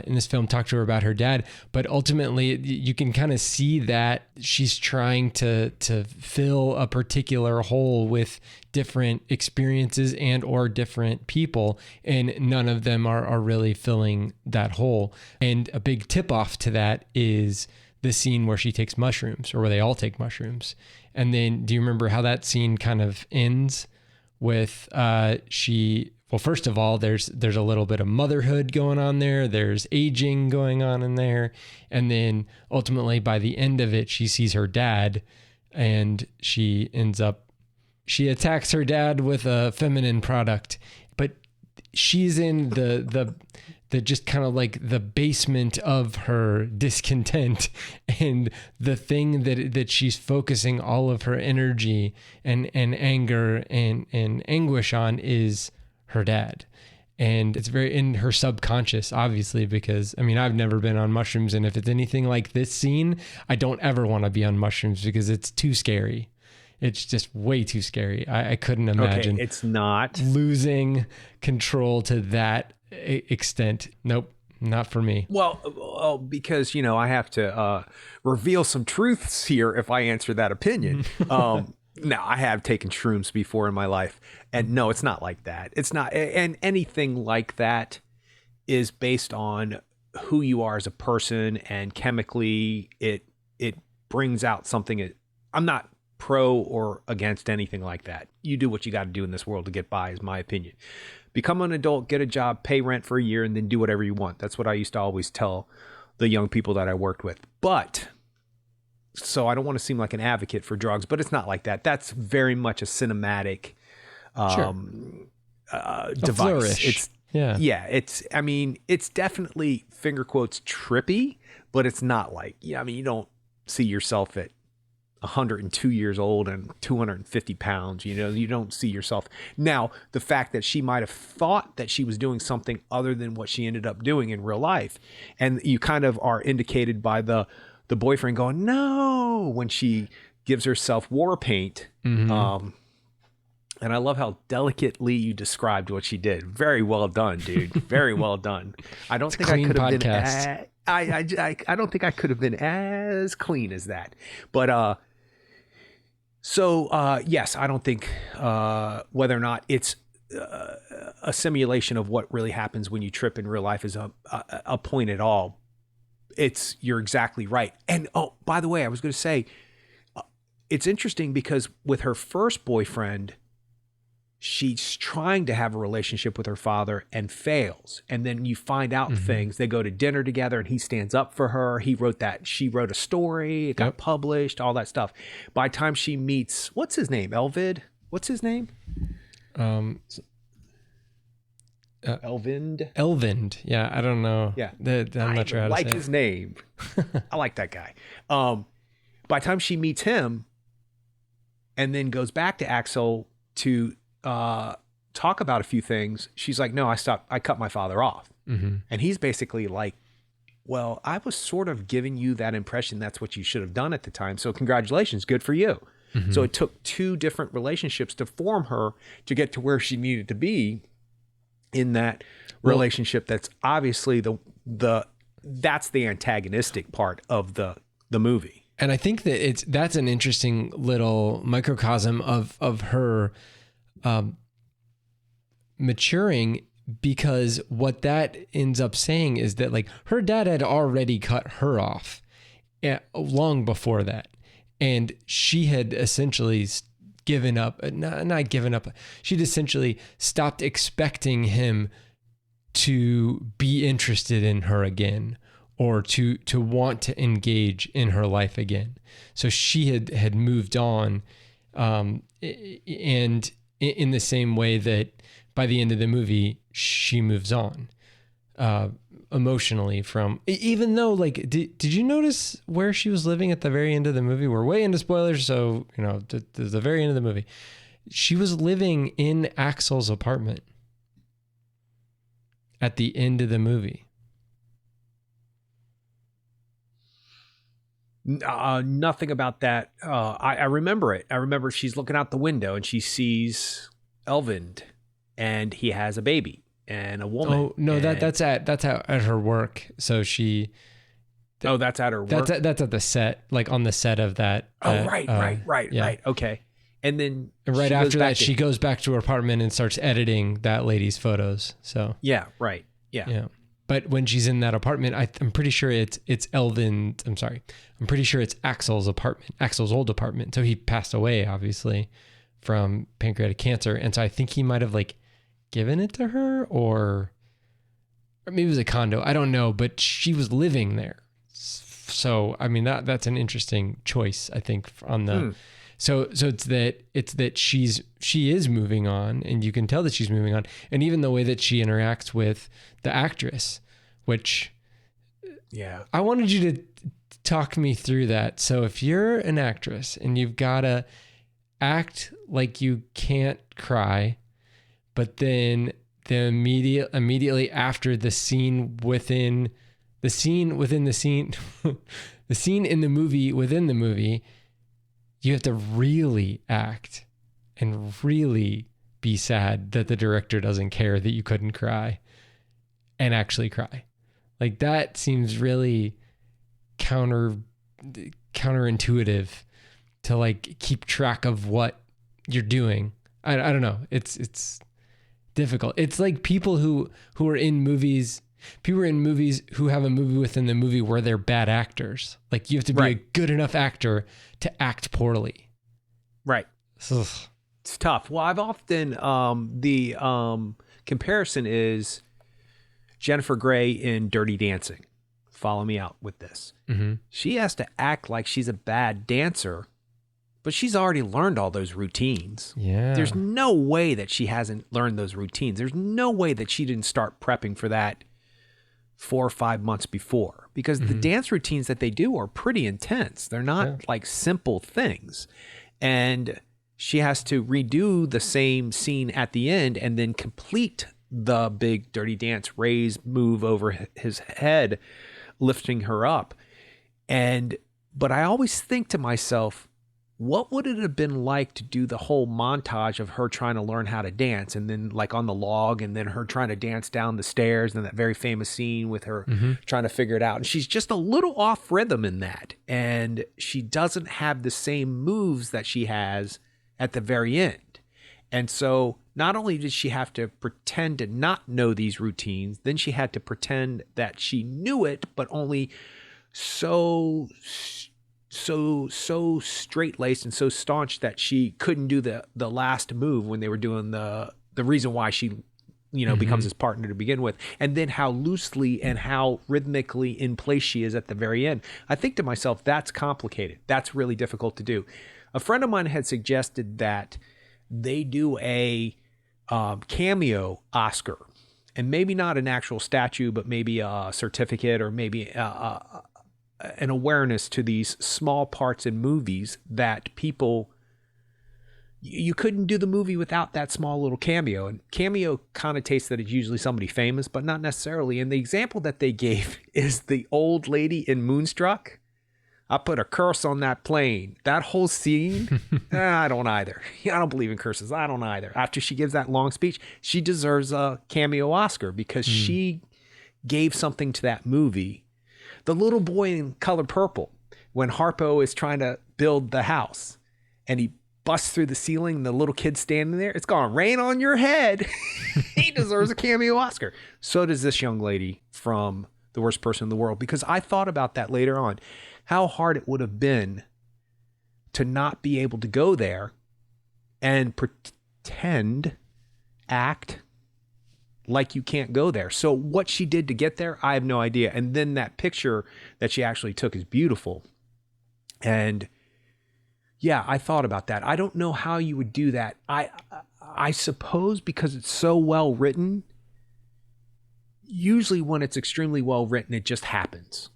in this film talk to her about her dad. But ultimately, you can kind of see that she's trying to fill a particular hole with different experiences and or different people, and none of them are really filling that hole. And a big tip off to that is the scene where she takes mushrooms, or where they all take mushrooms. And then, do you remember how that scene kind of ends with well, first of all, there's a little bit of motherhood going on there. There's aging going on in there. And then ultimately by the end of it, she sees her dad, and she attacks her dad with a feminine product, but she's in the just kind of like the basement of her discontent, and the thing that she's focusing all of her energy and anger and anguish on is her dad. And it's very in her subconscious, obviously, because I mean, I've never been on mushrooms, and if it's anything like this scene, I don't ever want to be on mushrooms because it's too scary. It's just way too scary. I couldn't imagine it's not losing control to that extent. Nope, not for me. Well, because, I have to reveal some truths here if I answer that opinion. Now, I have taken shrooms before in my life, and no, it's not like that. It's not. And anything like that is based on who you are as a person, and chemically it brings out something. I'm not pro or against anything like that. You do what you got to do in this world to get by, is my opinion. Become an adult, get a job, pay rent for a year, and then do whatever you want. That's what I used to always tell the young people that I worked with. But so I don't want to seem like an advocate for drugs, but it's not like that. That's very much a cinematic device. Flourish. It's definitely finger quotes trippy, but it's not like, you don't see yourself at 102 years old and 250 pounds. You don't see yourself. Now, the fact that she might have thought that she was doing something other than what she ended up doing in real life, and you kind of are indicated by the boyfriend going, no, when she gives herself war paint. Mm-hmm. And I love how delicately you described what she did. Very well done, dude. Very well done. I don't think I could have been I don't think I could have been as clean as that. But yes, I don't think whether or not it's a simulation of what really happens when you trip in real life is a point at all. You're exactly right. And by the way, I was going to say, it's interesting because with her first boyfriend, she's trying to have a relationship with her father and fails. And then you find out things. They go to dinner together and he stands up for her. She wrote a story. It got published, all that stuff. By the time she meets, what's his name? Elvid? What's his name? Elvind. Yeah, I don't know. Yeah, I'm not sure how to say his name. I like that guy. By the time she meets him, and then goes back to Axel to talk about a few things, she's like, "No, I cut my father off," and he's basically like, "Well, I was sort of giving you that impression. That's what you should have done at the time. So congratulations, good for you." So it took two different relationships to form her to get to where she needed to be in that relationship. That's obviously that's the antagonistic part of the movie. And I think that that's an interesting little microcosm of her maturing, because what that ends up saying is that like her dad had already cut her off long before that, and she had essentially given up, not given up. She'd essentially stopped expecting him to be interested in her again, or to want to engage in her life again. So she had moved on, and in the same way that by the end of the movie, she moves on emotionally from, even though, like, did you notice where she was living at the very end of the movie? We're way into spoilers, so, the very end of the movie. She was living in Axel's apartment at the end of the movie. Nothing about that. I remember it. I remember she's looking out the window and she sees Elvind, and he has a baby and a woman. Oh no, that's at her work. So she. That's at her work. That's at the set, like on the set of that. Right. Okay. And then right after that, she goes back to her apartment and starts editing that lady's photos. So yeah, right. Yeah. But when she's in that apartment, I'm pretty sure it's Elvin. I'm sorry. I'm pretty sure it's Axel's apartment, Axel's old apartment. So he passed away, obviously, from pancreatic cancer. And so I think he might have like given it to her, or maybe it was a condo. I don't know, but she was living there. So, I mean, that's an interesting choice, I think, on the, so it's that she is moving on, and you can tell that she's moving on. And even the way that she interacts with the actress, which I wanted you to talk me through that. So if you're an actress and you've got to act like you can't cry, but then immediately after the scene within the scene, the scene in the movie within the movie, you have to really act and really be sad that the director doesn't care that you couldn't cry and actually cry. Like, that seems really counterintuitive to like keep track of what you're doing. I don't know. It's difficult. It's like people who are in movies. People are in movies who have a movie within the movie where they're bad actors. Like, you have to be a good enough actor to act poorly. Right. Ugh. It's tough. Well, I've often, the comparison is Jennifer Grey in Dirty Dancing. Follow me out with this. Mm-hmm. She has to act like she's a bad dancer, but she's already learned all those routines. Yeah. There's no way that she hasn't learned those routines. There's no way that she didn't start prepping for that 4 or 5 months before, because the dance routines that they do are pretty intense. They're not like simple things. And she has to redo the same scene at the end and then complete the big dirty dance raise move over his head, lifting her up. But I always think to myself, what would it have been like to do the whole montage of her trying to learn how to dance, and then like on the log, and then her trying to dance down the stairs, and that very famous scene with her trying to figure it out. And she's just a little off rhythm in that. And she doesn't have the same moves that she has at the very end. And so not only did she have to pretend to not know these routines, then she had to pretend that she knew it, but only so straight-laced and so staunch that she couldn't do the last move when they were doing the reason why she becomes his partner to begin with, and then how loosely and how rhythmically in place she is at the very end. I think to myself, that's complicated. That's really difficult to do. A friend of mine had suggested that they do a cameo Oscar, and maybe not an actual statue, but maybe a certificate, or maybe an awareness to these small parts in movies that people, you couldn't do the movie without that small little cameo. And cameo connotates that it's usually somebody famous, but not necessarily. And the example that they gave is the old lady in Moonstruck. I put a curse on that plane. That whole scene, I don't either. I don't believe in curses. I don't either. After she gives that long speech, she deserves a cameo Oscar because she gave something to that movie. The little boy in Color Purple, when Harpo is trying to build the house and he busts through the ceiling, the little kid standing there, it's gonna rain on your head. He deserves a cameo Oscar. So does this young lady from The Worst Person in the World, because I thought about that later on, how hard it would have been to not be able to go there and pretend, act, like you can't go there. So what she did to get there, I have no idea. And then that picture that she actually took is beautiful. And yeah, I thought about that. I don't know how you would do that. I suppose because it's so well written, usually when it's extremely well written, it just happens.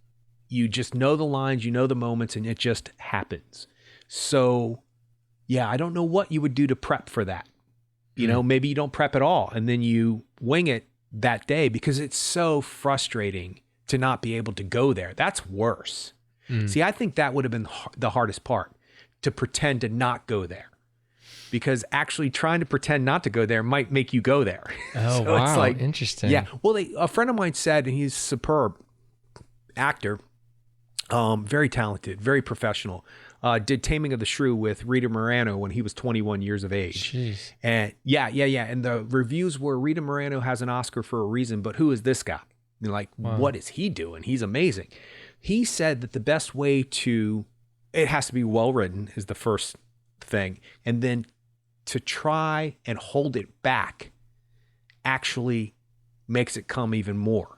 You just know the lines, you know the moments, and it just happens. So yeah, I don't know what you would do to prep for that. You know, maybe you don't prep at all and then you wing it that day because it's so frustrating to not be able to go there. That's worse. See, I think that would have been the hardest part, to pretend to not go there, because actually trying to pretend not to go there might make you go there. Oh, So wow. it's like, Interesting. yeah. Well, a friend of mine said, and he's a superb actor, very talented, very professional, did Taming of the Shrew with Rita Moreno when he was 21 years of age. Jeez. And yeah. And the reviews were, Rita Moreno has an Oscar for a reason, but who is this guy? And like, what is he doing? He's amazing. He said that the best way it has to be well written is the first thing. And then to try and hold it back actually makes it come even more.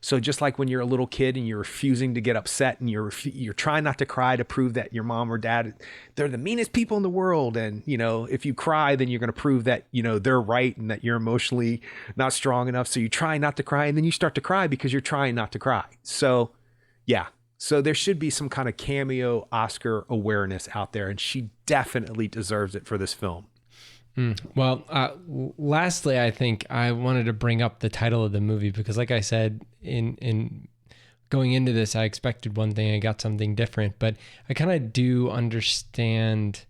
So just like when you're a little kid and you're refusing to get upset and you're trying not to cry to prove that your mom or dad, they're the meanest people in the world. And, you know, if you cry, then you're going to prove that, you know, they're right and that you're emotionally not strong enough. So you try not to cry and then you start to cry because you're trying not to cry. So yeah. So there should be some kind of cameo Oscar awareness out there. And she definitely deserves it for this film. Well, lastly, I think I wanted to bring up the title of the movie because, like I said, in going into this, I expected one thing, I got something different, but I kind of do understand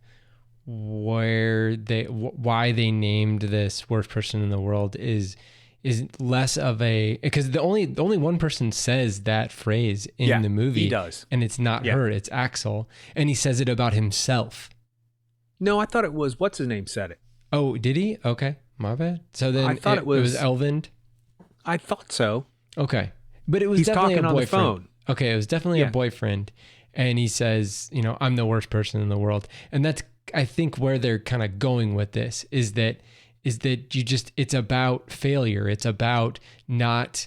why they named this worst person in the world is less of a, because the only one person says that phrase in the movie. He does, and it's not her, it's Axel, and he says it about himself. No, I thought it was what's his name said it. Oh, did he? Okay, my bad. So then I thought it was Elvind. I thought so. Okay, but it was He's definitely talking a on the boyfriend. phone. Okay, it was definitely a boyfriend, and he says, you know, I'm the worst person in the world, and that's, I think, where they're kind of going with this is that it's about failure. It's about not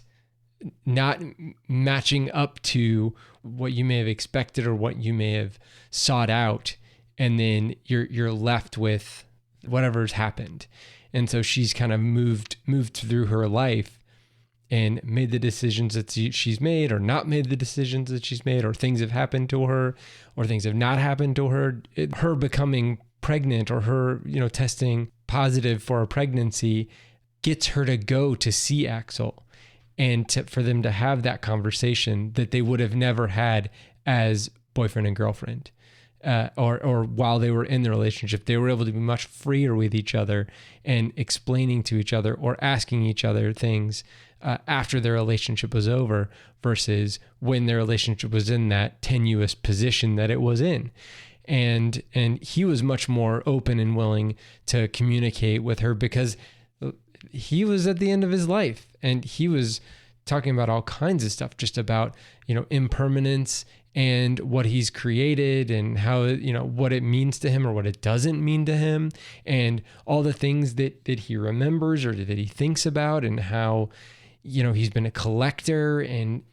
matching up to what you may have expected or what you may have sought out, and then you're left with whatever's happened. And so she's kind of moved through her life and made the decisions that she's made, or not made the decisions that she's made, or things have happened to her, or things have not happened to her. Her becoming pregnant, or her, you know, testing positive for a pregnancy, gets her to go to see Axel, and for them to have that conversation that they would have never had as boyfriend and girlfriend. Or while they were in the relationship, they were able to be much freer with each other and explaining to each other or asking each other things after their relationship was over versus when their relationship was in that tenuous position that it was in. And he was much more open and willing to communicate with her because he was at the end of his life, and he was talking about all kinds of stuff, just about, you know, impermanence and what he's created and how, you know, what it means to him or what it doesn't mean to him, and all the things that he remembers or that he thinks about, and how, you know, he's been a collector, and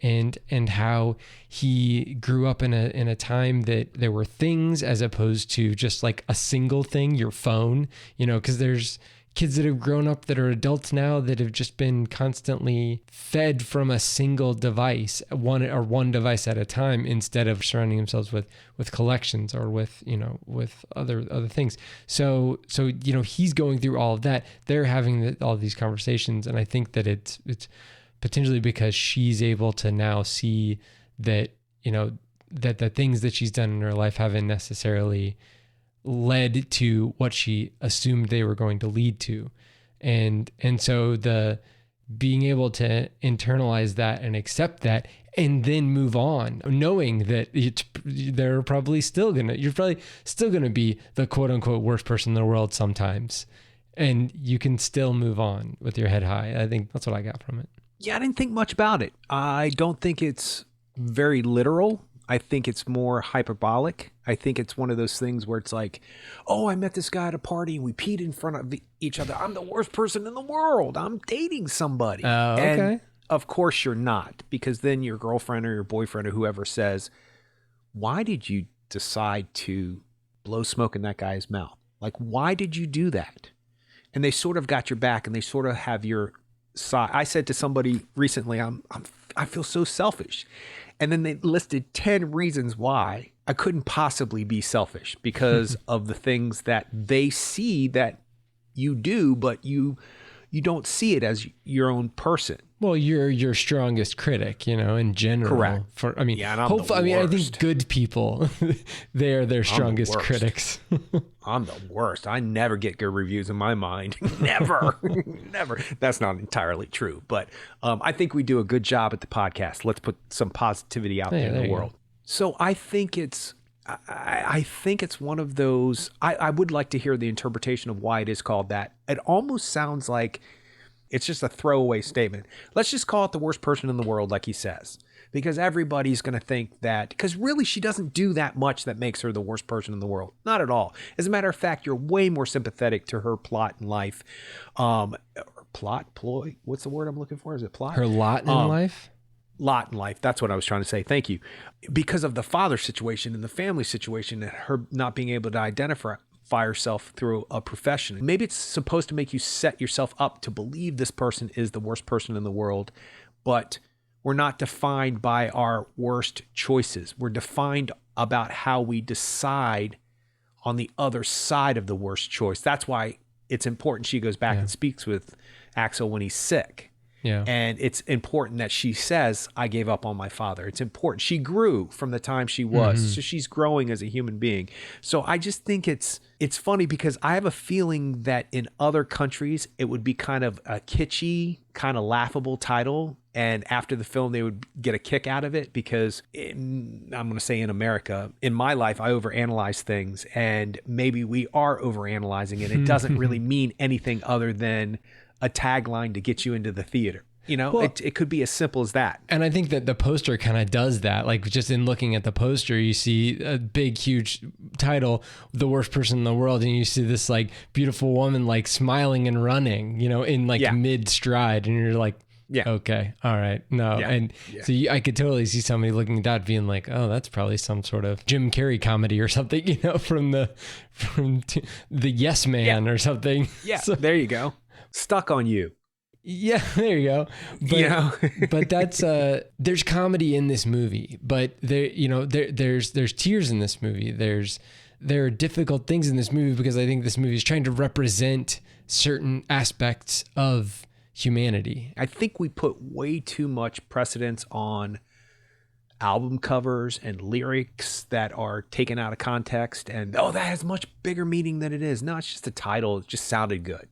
how he grew up in a time that there were things as opposed to just like a single thing, your phone, you know, because there's kids that have grown up that are adults now that have just been constantly fed from a single device, one device at a time, instead of surrounding themselves with collections or with, you know, with other things. So, you know, he's going through all of that. They're having all these conversations. And I think that it's potentially because she's able to now see that, you know, that the things that she's done in her life haven't necessarily led to what she assumed they were going to lead to. And so the being able to internalize that and accept that, and then move on, knowing that you're probably still gonna be the quote unquote worst person in the world sometimes, and you can still move on with your head high. I think that's what I got from it. Yeah, I didn't think much about it. I don't think it's very literal. I think it's more hyperbolic. I think it's one of those things where it's like, oh, I met this guy at a party and we peed in front of each other. I'm the worst person in the world. I'm dating somebody. Oh, okay. And of course you're not, because then your girlfriend or your boyfriend or whoever says, why did you decide to blow smoke in that guy's mouth? Like, why did you do that? And they sort of got your back and they sort of have your side. I said to somebody recently, I feel so selfish. And then they listed 10 reasons why I couldn't possibly be selfish because of the things that they see that you do, but you don't see it as your own person. Well, you're your strongest critic, in general. Correct. I think good people, they're their strongest critics. I'm the worst. I never get good reviews in my mind. Never. That's not entirely true. But I think we do a good job at the podcast. Let's put some positivity out there in the world. So I think it's one of those, I would like to hear the interpretation of why it is called that. It almost sounds like it's just a throwaway statement. Let's just call it the worst person in the world, like he says, because everybody's going to think that, because really she doesn't do that much that makes her the worst person in the world. Not at all. As a matter of fact, you're way more sympathetic to her plot in life. Ploy? What's the word I'm looking for? Is it plot? Her lot in life? Lot in life. That's what I was trying to say. Thank you. Because of the father situation and the family situation and her not being able to identify herself through a profession. Maybe it's supposed to make you set yourself up to believe this person is the worst person in the world, but we're not defined by our worst choices. We're defined about how we decide on the other side of the worst choice. That's why it's important she goes back and speaks with Axel when he's sick. Yeah. And it's important that she says, I gave up on my father. It's important. She grew from the time she was. So she's growing as a human being. So I just think it's funny because I have a feeling that in other countries, it would be kind of a kitschy, kind of laughable title. And after the film, they would get a kick out of it because I'm going to say in America, in my life, I overanalyze things and maybe we are overanalyzing it. It doesn't really mean anything other than a tagline to get you into the theater. It could be as simple as that. And I think that the poster kind of does that. Like just in looking at the poster, you see a big, huge title, The Worst Person in the World. And you see this like beautiful woman, like smiling and running, in like mid stride. And you're like, okay, all right, no. And so I could totally see somebody looking at that being like, oh, that's probably some sort of Jim Carrey comedy or something, from the Yes Man or something. Yeah. So, there you go. Stuck on You. Yeah, there you go. But, but that's there's comedy in this movie, but there's tears in this movie. There are difficult things in this movie because I think this movie is trying to represent certain aspects of humanity. I think we put way too much precedence on album covers and lyrics that are taken out of context and that has much bigger meaning than it is. No, it's just a title. It just sounded good.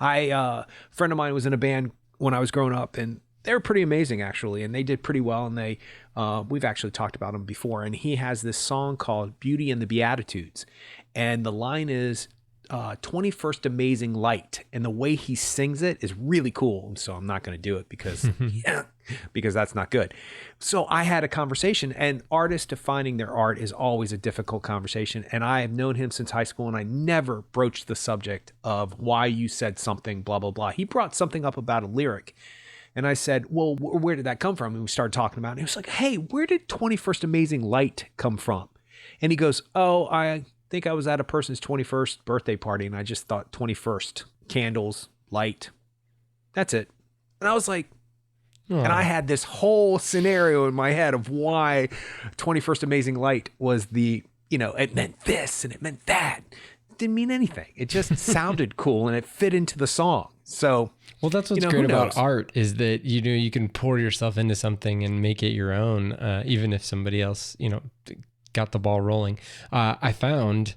A friend of mine was in a band when I was growing up and they were pretty amazing actually. And they did pretty well. And we've actually talked about them before. And he has this song called Beauty and the Beatitudes. And the line is, 21st Amazing Light, and the way he sings it is really cool. And so I'm not going to do it because that's not good. So I had a conversation, and artists defining their art is always a difficult conversation. And I have known him since high school, and I never broached the subject of why you said something, blah, blah, blah. He brought something up about a lyric. And I said, well, where did that come from? And we started talking about it. And he was like, hey, where did 21st Amazing Light come from? And he goes, oh, I think I was at a person's 21st birthday party and I just thought 21st, candles, light. That's it. And I was like, and I had this whole scenario in my head of why 21st Amazing Light was it meant this and it meant that. It didn't mean anything. It just sounded cool and it fit into the song. So, well, that's what's great about art is that, you can pour yourself into something and make it your own, even if somebody else, got the ball rolling. I found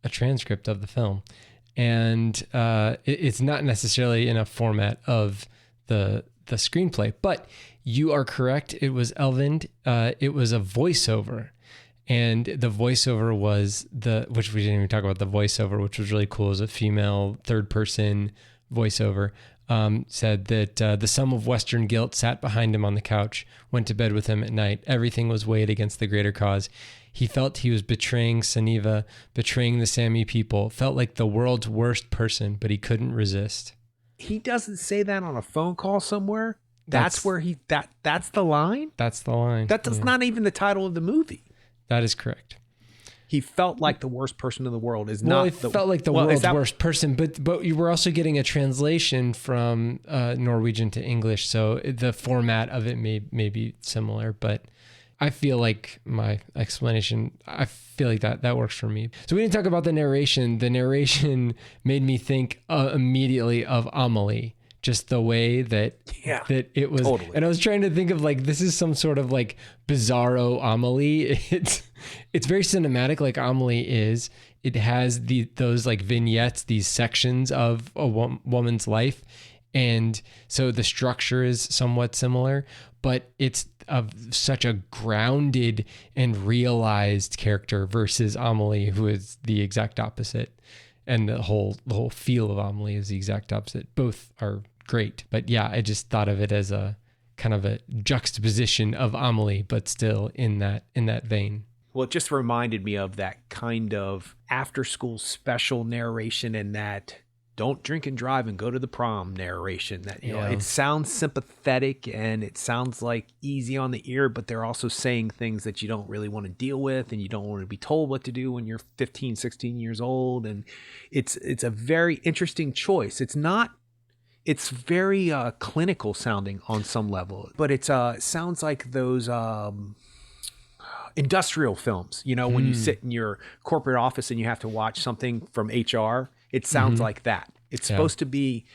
a transcript of the film and it's not necessarily in a format of the screenplay, but you are correct. It was Elvind. It was a voiceover, and the voiceover was which we didn't even talk about the voiceover, which was really cool. It was a female third person voiceover. said that the sum of Western guilt sat behind him on the couch, went to bed with him at night. Everything was weighed against the greater cause. He felt he was betraying Saniva, betraying the Sami people, felt like the world's worst person, but he couldn't resist. He doesn't say that on a phone call somewhere. That's where that's the line? That's the line. That's not even the title of the movie. That is correct. He felt like the worst person in the world is well, not. He felt like the world's worst person, but you were also getting a translation from Norwegian to English, so the format of it may be similar. But I feel like my explanation, I feel like that works for me. So we didn't talk about the narration. The narration made me think immediately of Amelie. Just the way that it was. Totally. And I was trying to think of like, this is some sort of like bizarro Amelie. It's very cinematic like Amelie is. It has those like vignettes, these sections of a woman's life. And so the structure is somewhat similar, but it's of such a grounded and realized character versus Amelie, who is the exact opposite. And the whole feel of Amelie is the exact opposite. Both are great, but yeah, I just thought of it as a kind of a juxtaposition of Amelie, but still in that vein. Well, it just reminded me of that kind of after-school special narration and that don't drink and drive and go to the prom narration. That you know, it sounds sympathetic and it sounds like easy on the ear, but they're also saying things that you don't really want to deal with and you don't want to be told what to do when you're 15, 16 years old. And it's a very interesting choice. It's very clinical sounding on some level, but it sounds like those industrial films, you know, when you sit in your corporate office and you have to watch something from HR. It sounds like that. It's supposed to be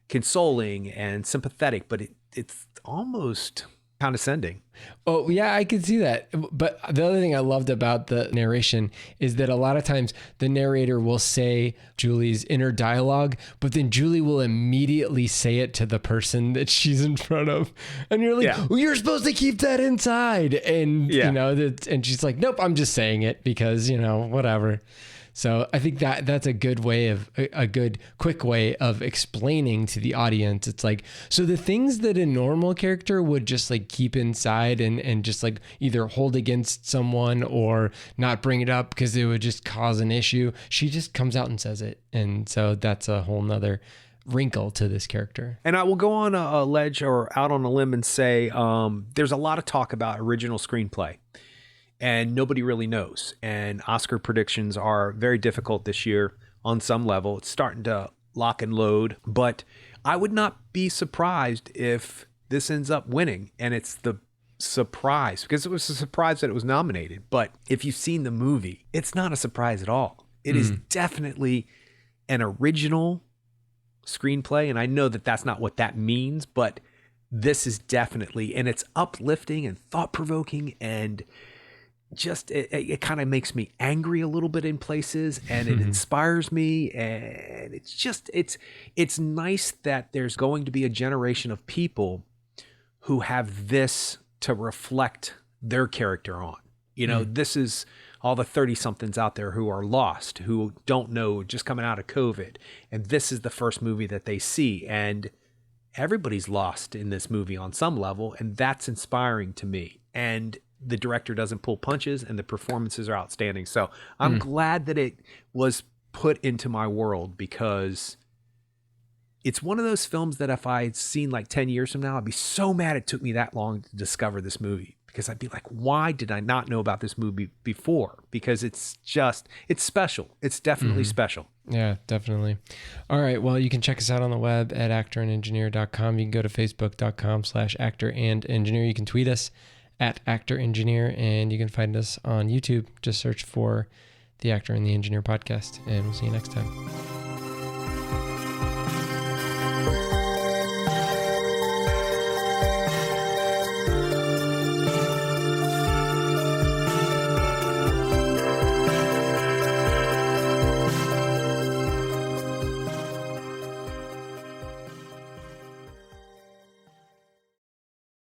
consoling and sympathetic, but it's almost condescending. Oh, yeah, I can see that. But the other thing I loved about the narration is that a lot of times the narrator will say Julie's inner dialogue, but then Julie will immediately say it to the person that she's in front of. And you're like, well, you're supposed to keep that inside. And, you know, and she's like, nope, I'm just saying it because, you know, whatever. So I think that's a good way of a good quick way of explaining to the audience. It's like, so the things that a normal character would just like keep inside and just like either hold against someone or not bring it up because it would just cause an issue. She just comes out and says it. And so that's a whole nother wrinkle to this character. And I will go on a ledge or out on a limb and say there's a lot of talk about original screenplay. And nobody really knows. And Oscar predictions are very difficult this year on some level. It's starting to lock and load. But I would not be surprised if this ends up winning. And it's the surprise, because it was a surprise that it was nominated. But if you've seen the movie, it's not a surprise at all. It is definitely an original screenplay. And I know that that's not what that means. But this is definitely, and it's uplifting and thought-provoking and just it kind of makes me angry a little bit in places, and it inspires me, and it's just it's nice that there's going to be a generation of people who have this to reflect their character on. You know, this is all the 30-somethings out there who are lost, who don't know, just coming out of COVID, and this is the first movie that they see, and everybody's lost in this movie on some level, and that's inspiring to me. And the director doesn't pull punches and the performances are outstanding. So I'm glad that it was put into my world, because it's one of those films that if I had seen like 10 years from now, I'd be so mad it took me that long to discover this movie, because I'd be like, why did I not know about this movie before? Because it's special. It's definitely special. Yeah, definitely. All right. Well, you can check us out on the web at actorandengineer.com. You can go to facebook.com/actorandengineer. You can tweet us at Actor Engineer, and you can find us on YouTube. Just search for the Actor and the Engineer podcast, and we'll see you next time.